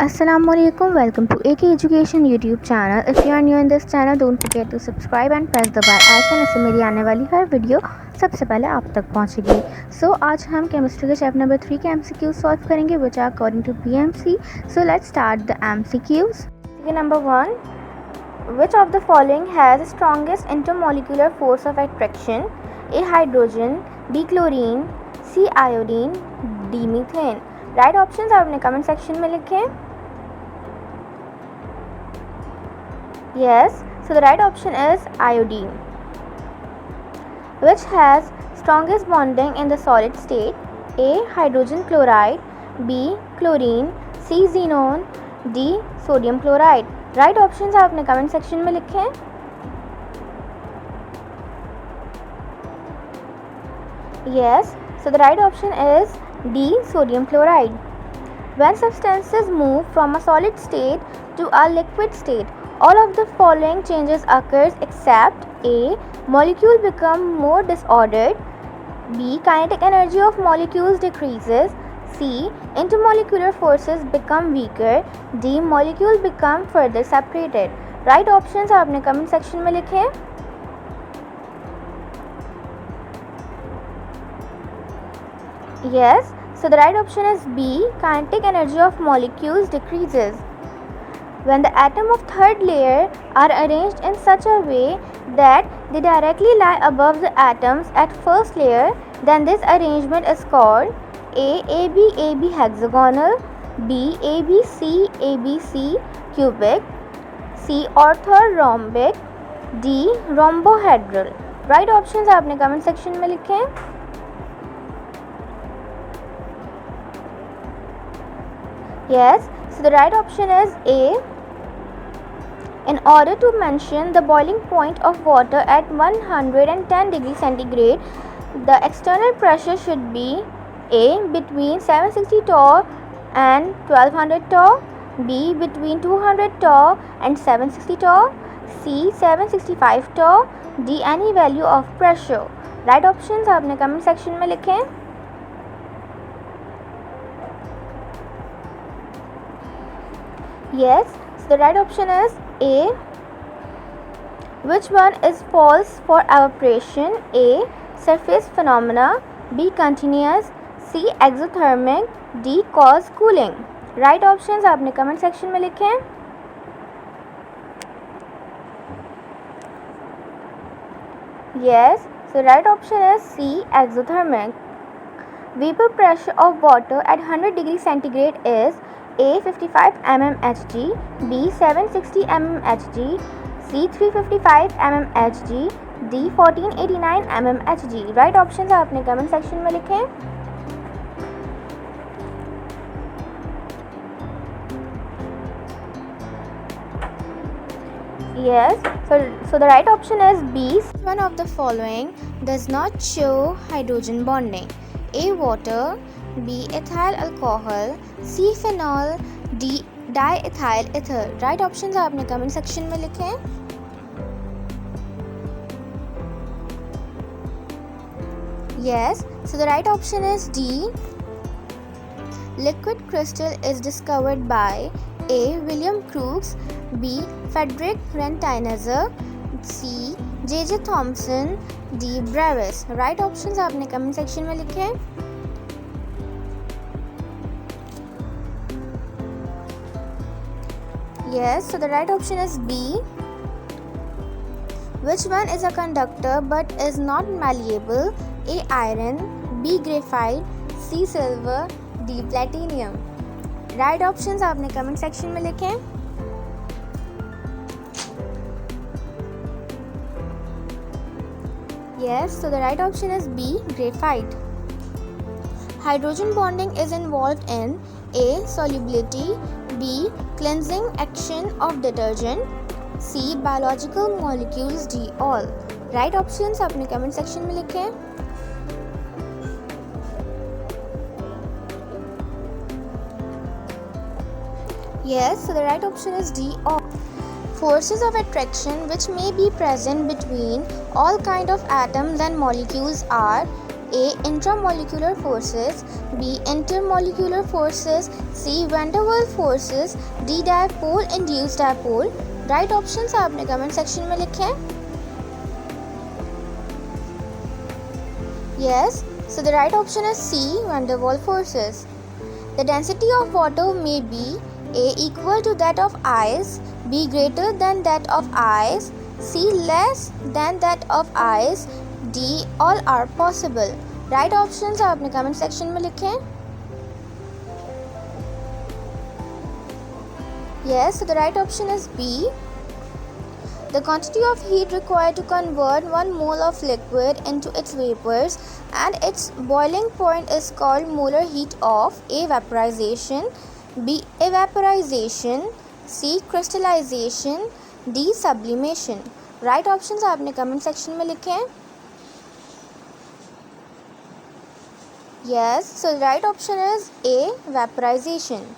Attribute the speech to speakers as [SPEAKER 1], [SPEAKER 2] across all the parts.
[SPEAKER 1] Assalamualaikum, welcome to AK Education YouTube channel. If you are new in this channel, don't forget to subscribe and press the bell icon. इससे मेरी आने वाली हर video सबसे पहले आप तक पहुंचेगी. आज हम केमिस्ट्री के चैप्टर नंबर 3 के MCQs सॉल्व करेंगे which are according to PMC. So let's start the MCQs. Number 1. Which of the following has the strongest intermolecular force of attraction? A. Hydrogen, B. Chlorine, C. Iodine, D. Methane. Right options आपने comment section में लिखे. Yes, so the right option is iodine. Which has strongest bonding in the solid state? A. Hydrogen chloride, B. Chlorine, C. Xenon, D. Sodium chloride. Right options आपने comment section में लिखे. Yes, so the right option is D. Sodium chloride. When substances move from a solid state to a liquid state, all of the following changes occurs except A. Molecule become more disordered, B. Kinetic energy of molecules decreases, C. Intermolecular forces become weaker, D. Molecule become further separated. Right options आपने comment section में लिखे. Yes, so the right option is B. Kinetic energy of molecules decreases. When the atoms of third layer are arranged in such a way that they directly lie above the atoms at first layer, then this arrangement is called A. AB AB hexagonal, B. ABC ABC cubic, C. orthorhombic, D. rhombohedral. Right options आपने comment section में लिखे. Yes, so the right option is A. In order to mention the boiling point of water at 110 degrees centigrade, the external pressure should be A. Between 760 torr and 1200 torr, B. Between 200 torr and 760 torr, C. 765 torr, D. Any value of pressure. Right options आपने comment section में लिखें. Yes, so the right option is A. Which one is false for evaporation? A. Surface phenomena, B. Continuous, C. Exothermic, D. Cause cooling. Right options आपने comment section में लिखें. Yes, so the right option is C. Exothermic. Vapor pressure of water at 100 degrees centigrade is A. 55 mmHg, B. 760 mmHg, C. 355 mmHg, D. 1489 mmHg. Right options आपने comment section में लिखें. Yes, so the right option is B. One of the following does not show hydrogen bonding. A. Water, B. Ethyl alcohol, C. Phenol, D. diethyl ether. Right options आपने comment section में लिखें. Yes, so the right option is D. Liquid crystal is discovered by A. William Crookes, B. Frederick Rentiner, C. J.J. Thomson, D. Brevis. Right options आपने comment section में लिखें. Yes, so the right option is B. Which one is a conductor but is not malleable? A. Iron, B. Graphite, C. Silver, D. Platinum. Right options आपने comment section में लिखें. Yes, so the right option is B. Graphite. Hydrogen bonding is involved in A. Solubility, B. Cleansing action of detergent, C. Biological molecules, D. All. Right options आपने comment section में लिखें. Yes, so the right option is D. All. Forces of attraction which may be present between all kind of atoms and molecules are A. Intramolecular forces, B. Intermolecular forces, C. Van der Waals forces, D. Dipole induced dipole. Right options आपने comment section में लिखे हैं. Yes, so the right option is C. Van der Waals forces. The density of water may be A. equal to that of ice, B. greater than that of ice, C. less than that of ice, D. all are possible. Right options आपने comment section में लिखे हैं. Yes, so the right option is B. The quantity of heat required to convert 1 mole of liquid into its vapors and its boiling point is called molar heat of A. vaporization, B. evaporization, C. crystallization, D. sublimation. Right options आपने comment section में लिखे हैं. Yes, so the right option is A. vaporization.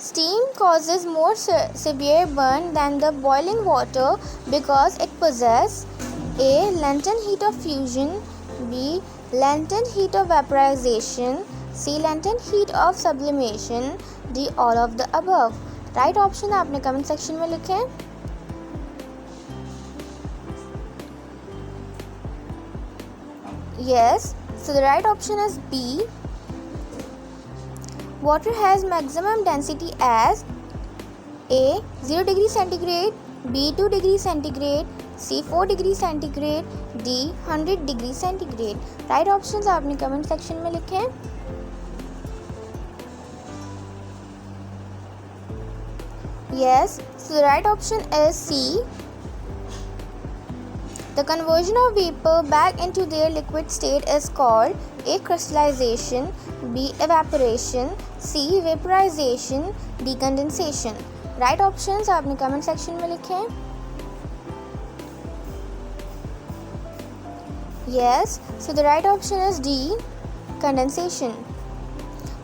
[SPEAKER 1] Steam causes more severe burn than the boiling water because it possesses A. latent heat of fusion, B. latent heat of vaporization, C. latent heat of sublimation, D. all of the above. Right option आपने comment section में लिखे हैं. Yes, so the right option is B. Water has maximum density as A. 0 degree centigrade, B. 2 degree centigrade, C. 4 degree centigrade, D. 100 degree centigrade. Right options आपने comment section में लिखे हैं. Yes, so the right option is C. The conversion of vapor back into their liquid state is called A. crystallization, B. evaporation, C. vaporization, D. condensation. Right options आपने comment section में लिखे हैं. Yes, so the right option is D. condensation.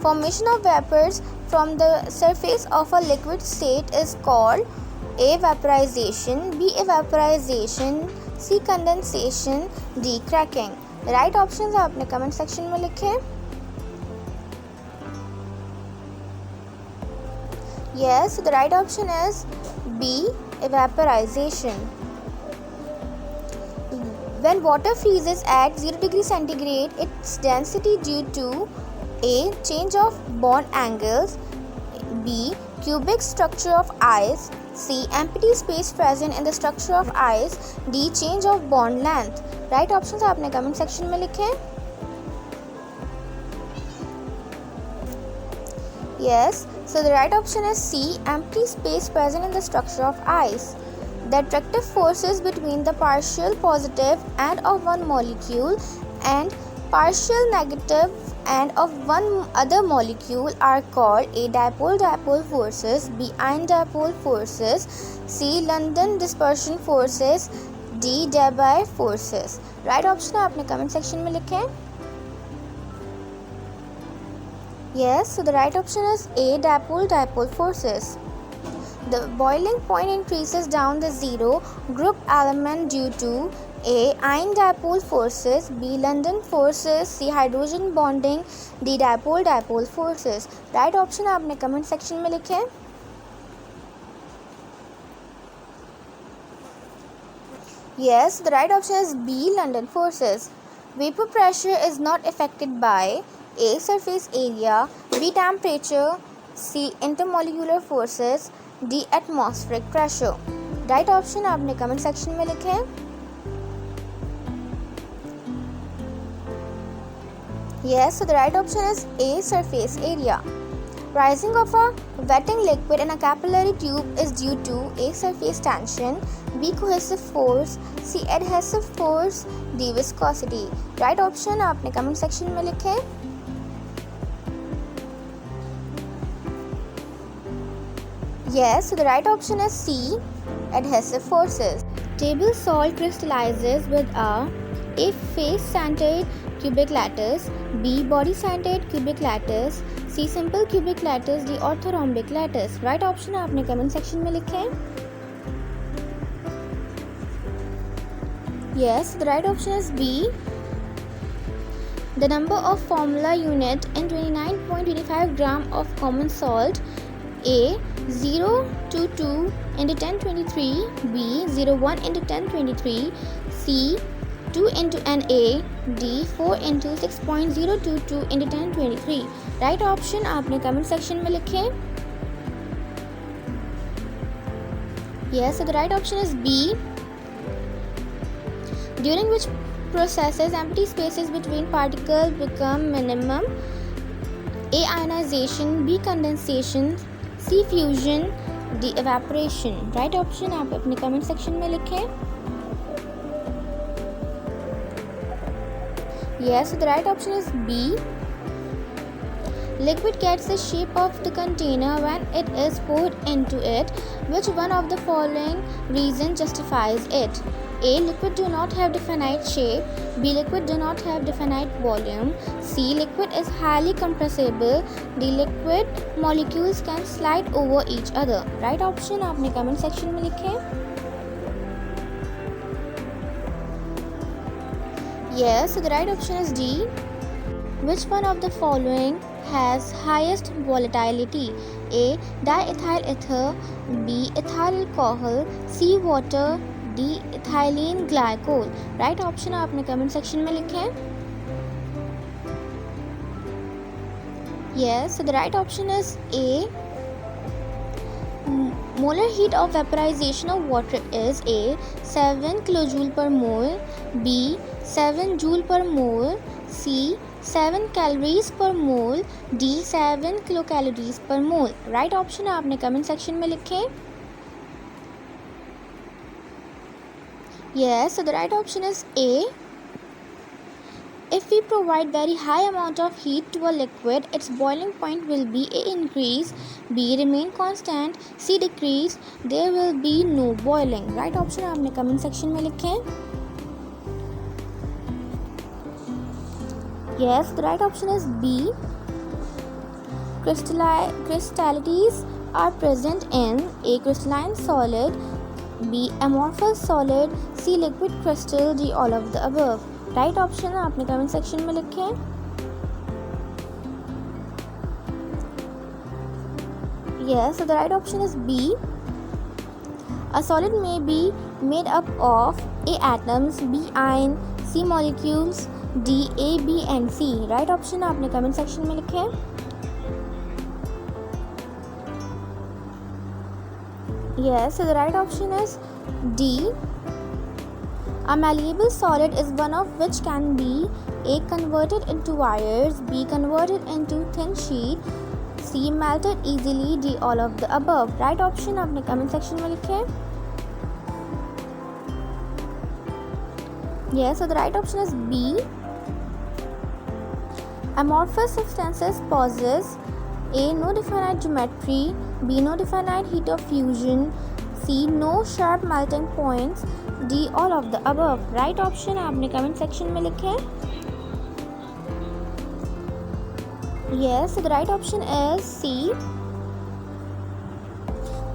[SPEAKER 1] Formation of vapors from the surface of a liquid state is called A. vaporization, B. evaporization, C. condensation, D. cracking. Right options आपने comment section में लिखे हैं. Yes, the right option is B. evaporization. When water freezes at 0 degree centigrade, its density due to A. change of bond angles, B. cubic structure of ice, C. empty space present in the structure of ice, D. change of bond length. Right options आपने comment section में लिखे हैं. Yes, so the right option is C. empty space present in the structure of ice. The attractive forces between the partial positive and of one molecule and partial negative and of one other molecule are called A. dipole forces, B. ion dipole forces, C. London dispersion forces, D. Debye forces. Right option आपने comment section में लिखे हैं. Yes, so the right option is A. dipole forces. The boiling point increases down the zero group element due to A. ion dipole forces, B. London forces, C. hydrogen bonding, D. dipole forces. Right option आपने comment section में लिखे हैं. Yes, the right option is B. London forces. Vapor pressure is not affected by A. surface area, B. temperature, C. intermolecular forces, D. atmospheric pressure. Right option आपने comment section में लिखे हैं. Yes, so the right option is A. surface area. Rising of a wetting liquid in a capillary tube is due to A. surface tension, B. cohesive force, C. adhesive force, D. viscosity. Right option आपने comment section में लिखे हैं. Yes, so the right option is C. adhesive forces. Table salt crystallizes with A. face-centered cubic lattice, B. body-centered cubic lattice, C. simple cubic lattice, D. orthorhombic lattice. Right option आपने comment section में लिखे हैं. Yes, the right option is B. The number of formula unit in 29.25 gram of common salt. A 022 into 1023, B 01 into 1023, C 2 into Na, D 4 into 6.022 into 1023. Right option आपने comment section में लिखे. Yes, so the right option is B. During which processes empty spaces between particles become minimum. A ionization, B condensation, C fusion, D evaporation. Right option आप अपने comment section में लिखें. Yes, so the right option is B. Liquid gets the shape of the container when it is poured into it. Which one of the following reason justifies it? A. Liquid do not have definite shape. B. Liquid do not have definite volume. C. Liquid is highly compressible. D. Liquid molecules can slide over each other. Right option आपने comment section में लिखें. Yes, so the right option is D. Which one of the following has highest volatility? A. Diethyl ether, B. ethyl alcohol, C. water, D. ethylene glycol. Right option आपने comment section में लिखें. Yes, so the right option is A. Molar heat of vaporization of water is A. 7 kilojoule per mole, B. 7 joule per mole, C. 7 calories per mole, D. 7 kilocalories per mole. Right option आपने comment section में लिखें. Yes, so the right option is A. If we provide very high amount of heat to a liquid, its boiling point will be A. increase, B. remain constant, C. decrease, there will be no boiling. Right option आपने comment section में लिखें. Yes, the right option is B. Crystallities are present in A. crystalline solid, B. amorphous solid, C. liquid crystal, D. all of the above. Right option आपने comment section में लिखें. Yes, so the right option is B. A solid may be made up of A. atoms, B. ion, C. molecules, D. A, B and C. Right option आपने comment section में लिखे. Yes, so the right option is D. A malleable solid is one of which can be A. converted into wires, B. converted into thin sheet, C. melted easily, D. all of the above. Right option आपने comment section में लिखे. Yes, so the right option is B. Amorphous substances possess A. no definite geometry, B. no definite heat of fusion, C. no sharp melting points, D. all of the above. Right option आपने comment section में लिखें. Yes, so the right option is C.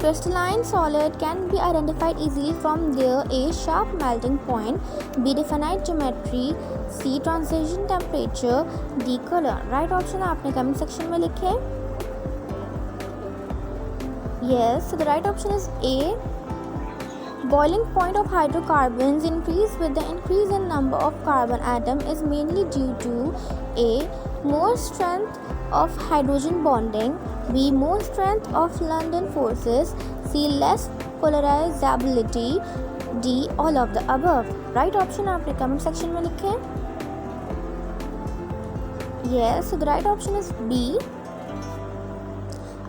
[SPEAKER 1] Crystalline solid can be identified easily from their A. sharp melting point, B. definite geometry, C. transition temperature, D. color. Right option आपने comment section में लिखे. Yes, so the right option is A. Boiling point of hydrocarbons increase with the increase in number of carbon atom is mainly due to A. more strength of hydrogen bonding, B. more strength of London forces, C. less polarizability, D. all of the above. Right option आपने comment section में लिखें. Yes, so the right option is B.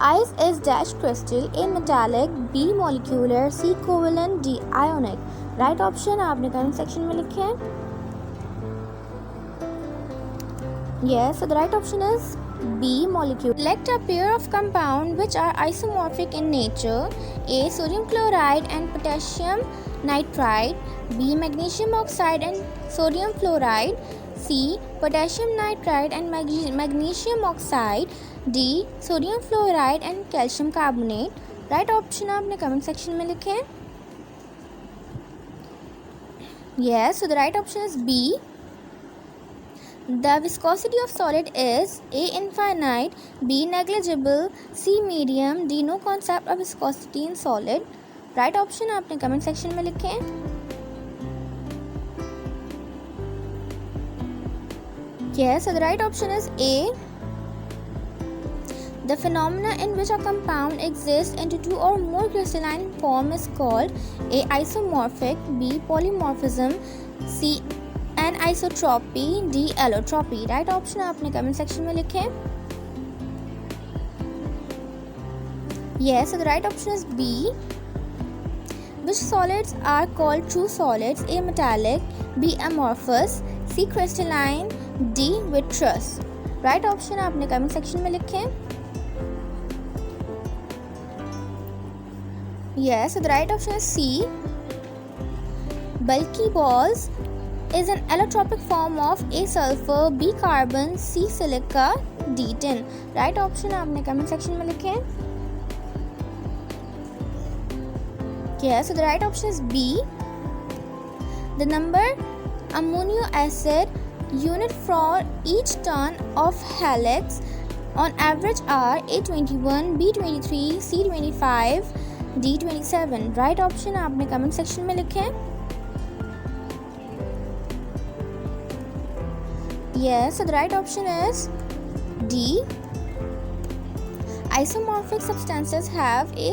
[SPEAKER 1] Ice is dash crystal, A. metallic, B. molecular, C. covalent, D. ionic. Right option आपने comment section में लिखें. Yes, so the right option is B. molecule. Select a pair of compounds which are isomorphic in nature. A. sodium chloride and potassium nitride, B. magnesium oxide and sodium fluoride, C. potassium nitride and magnesium oxide, D. sodium fluoride and calcium carbonate. Right option आपने comment section में लिखें. Yes, so the right option is B. The viscosity of solid is A. infinite, B. negligible, C. medium, D. no concept of viscosity in solid. Right option आपने comment section में लिखें. Yes, so the right option is A. The phenomena in which a compound exists into two or more crystalline form is called A. isomorphic, B. polymorphism, C. anisotropy, D. allotropy. Right option आपने comment section में लिखें. Yes, so the right option is B. Which solids are called true solids? A. metallic, B. amorphous, C. crystalline, D. vitreous. Right option आपने comment section में लिखें. Yes, so the right option is C. Bulky balls is an allotropic form of A. sulfur, B. carbon, C. silica, D. tin. Right option आपने comment section में लिखें. Yes, so the right option is B. The number amino acid unit for each turn of helix on average are A21, B23, C25, D27. Right option आपने comment section में लिखें. Yes, so the right option is D. Isomorphic substances have A.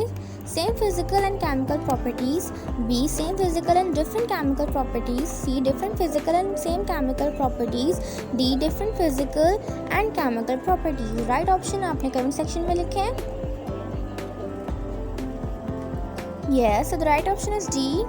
[SPEAKER 1] same physical and chemical properties, B. same physical and different chemical properties, C. different physical and same chemical properties, D. different physical and chemical properties. Right option आपने comment section में लिखें. Yes, so the right option is D.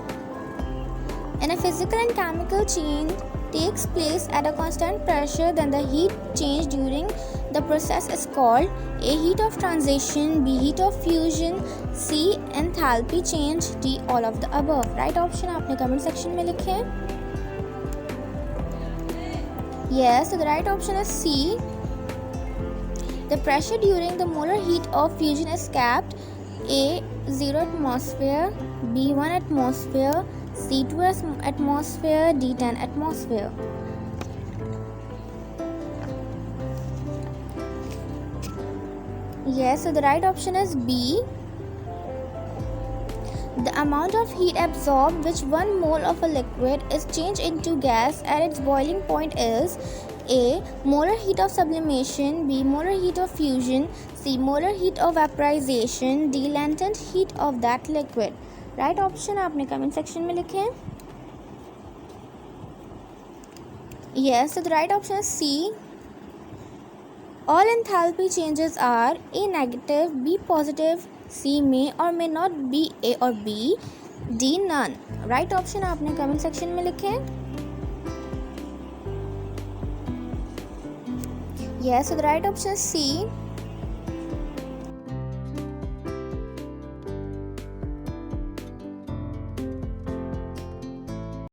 [SPEAKER 1] In a physical and chemical change takes place at a constant pressure, then the heat change during the process is called A. heat of transition, B. heat of fusion, C. enthalpy change, D. all of the above. Right option आपने comment section में लिखें. Yes, so the right option is C. The pressure during the molar heat of fusion is capped A. 0 atmosphere, B. 1 atmosphere, C. 2 atmosphere, D. 10 atmosphere. Yes, so the right option is B. The amount of heat absorbed which 1 mole of a liquid is changed into gas at its boiling point is A. molar heat of sublimation, B. molar heat of fusion, C. molar heat of vaporization, D. latent heat of that liquid. Right option आपने comment section में लिखें. Yes, so the right option is C. All enthalpy changes are A. negative, B. positive, C. may or may not be A or B, D. none. Right option आपने comment section में लिखें. Yes, so the right option is C.